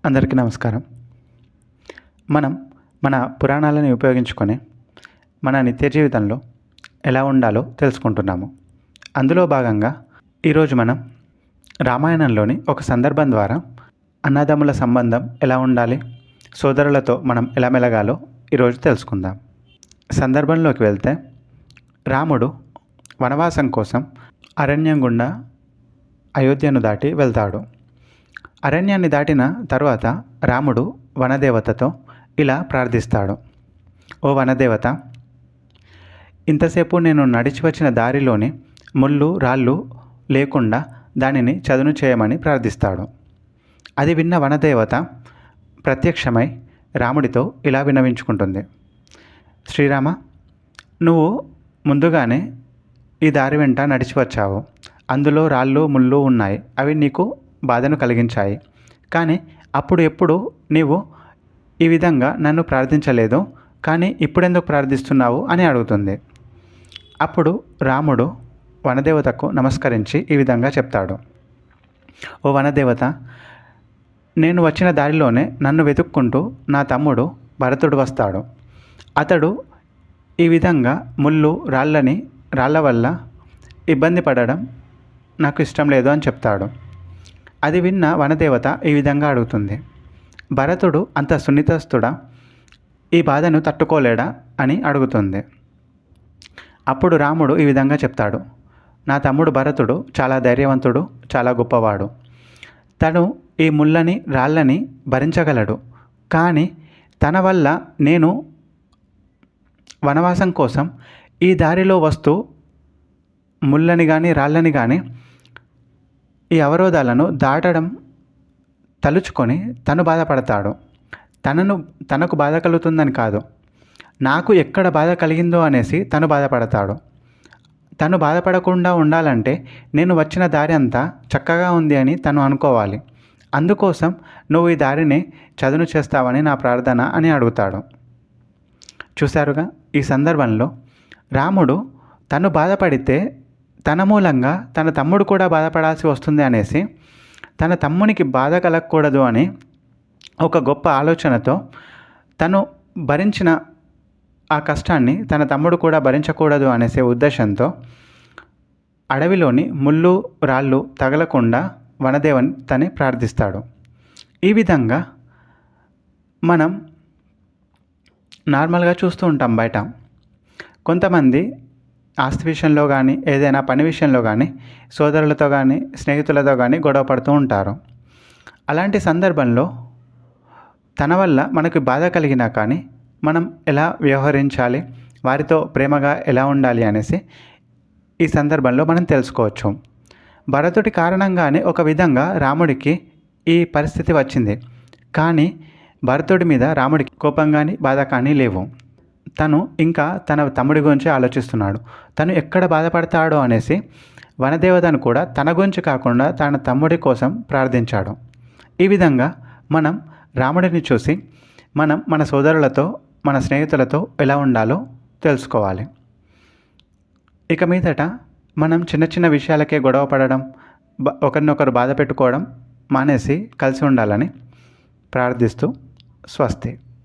అందరికీ నమస్కారం. మనం మన పురాణాలను ఉపయోగించుకొని మన నిత్య జీవితంలో ఎలా ఉండాలో తెలుసుకుంటున్నాము. అందులో భాగంగా ఈరోజు మనం రామాయణంలోని ఒక సందర్భం ద్వారా అన్నదమ్ముల సంబంధం ఎలా ఉండాలి, సోదరులతో మనం ఎలా మెలగాలో ఈరోజు తెలుసుకుందాం. సందర్భంలోకి వెళ్తే, రాముడు వనవాసం కోసం అరణ్యం గుండా అయోధ్యను దాటి వెళ్తాడు. అరణ్యాన్ని దాటిన తర్వాత రాముడు వనదేవతతో ఇలా ప్రార్థిస్తాడు. ఓ వనదేవత, ఇంతసేపు నేను నడిచి వచ్చిన దారిలోని ముళ్ళు రాళ్ళు లేకుండా దానిని చదును చేయమని ప్రార్థిస్తాడు. అది విన్న వనదేవత ప్రత్యక్షమై రాముడితో ఇలా విన్నవించుకుంటుంది. శ్రీరామ, నువ్వు ముందుగానే ఈ దారి వెంట నడిచి వచ్చావు. అందులో రాళ్ళు ముళ్ళు ఉన్నాయి. అవి నీకు బాధను కలిగించాయి. కానీ అప్పుడు ఎప్పుడు నీవు ఈ విధంగా నన్ను ప్రార్థించలేదు, కానీ ఇప్పుడెందుకు ప్రార్థిస్తున్నావు అని అడుగుతుంది. అప్పుడు రాముడు వనదేవతకు నమస్కరించి ఈ విధంగా చెప్తాడు. ఓ వనదేవత, నేను వచ్చిన దారిలోనే నన్ను వెతుక్కుంటూ నా తమ్ముడు భరతుడు వస్తాడు. అతడు ఈ విధంగా ముళ్ళు రాళ్ళ వల్ల ఇబ్బంది పడడం నాకు ఇష్టం లేదు అని చెప్తాడు. అది విన్న వనదేవత ఈ విధంగా అడుగుతుంది. భరతుడు అంత సున్నితస్తుడా, ఈ బాధను తట్టుకోలేడా అని అడుగుతుంది. అప్పుడు రాముడు ఈ విధంగా చెప్తాడు. నా తమ్ముడు భరతుడు చాలా ధైర్యవంతుడు, చాలా గొప్పవాడు. తను ఈ ముళ్ళని రాళ్ళని భరించగలడు. కానీ తన వల్ల నేను వనవాసం కోసం ఈ దారిలో వస్తూ ముళ్ళని కానీ రాళ్ళని కానీ ఈ అవరోధాలను దాటడం తలుచుకొని తను బాధపడతాడు. తనకు బాధ కలుగుతుందని కాదు, నాకు ఎక్కడ బాధ కలిగిందో అనేసి తను బాధపడతాడు. తను బాధపడకుండా ఉండాలంటే నేను వచ్చిన దారి అంతా చక్కగా ఉంది అని తను అనుకోవాలి. అందుకోసం నువ్వు ఈ దారిని చదును చేస్తావని నా ప్రార్థన అని అడుగుతాడు. చూశారుగా, ఈ సందర్భంలో రాముడు తను బాధపడితే తన మూలంగా తన తమ్ముడు కూడా బాధపడాల్సి వస్తుంది అనేసి, తన తమ్మునికి బాధ కలగకూడదు అని ఒక గొప్ప ఆలోచనతో తను భరించిన ఆ కష్టాన్ని తన తమ్ముడు కూడా భరించకూడదు అనేసే ఉద్దేశంతో అడవిలోని ముళ్ళు రాళ్ళు తగలకుండా వనదేవతని ప్రార్థిస్తాడు. ఈ విధంగా మనం నార్మల్గా చూస్తూ ఉంటాం బయట. కొంతమంది ఆస్తి విషయంలో కానీ, ఏదైనా పని విషయంలో కానీ, సోదరులతో కానీ, స్నేహితులతో కానీ గొడవ పడుతూ ఉంటారు. అలాంటి సందర్భంలో తన వల్ల మనకు బాధ కలిగినా కానీ మనం ఎలా వ్యవహరించాలి, వారితో ప్రేమగా ఎలా ఉండాలి అనేసి ఈ సందర్భంలో మనం తెలుసుకోవచ్చు. భరతుడి కారణంగానే ఒక విధంగా రాముడికి ఈ పరిస్థితి వచ్చింది. కానీ భరతుడి మీద రాముడికి కోపం కానీ బాధ కానీ లేవు. తను ఇంకా తన తమ్ముడి గురించి ఆలోచిస్తున్నాడు. తను ఎక్కడ బాధపడతాడో అనేసి వనదేవతను కూడా తన గురించి కాకుండా తన తమ్ముడి కోసం ప్రార్థించాడు. ఈ విధంగా మనం రాముడిని చూసి మనం మన సోదరులతో, మన స్నేహితులతో ఎలా ఉండాలో తెలుసుకోవాలి. ఇక మీదట మనం చిన్న చిన్న విషయాలకే గొడవ పడడం, ఒకరినొకరు బాధ పెట్టుకోవడం మానేసి కలిసి ఉండాలని ప్రార్థిస్తూ స్వస్తి.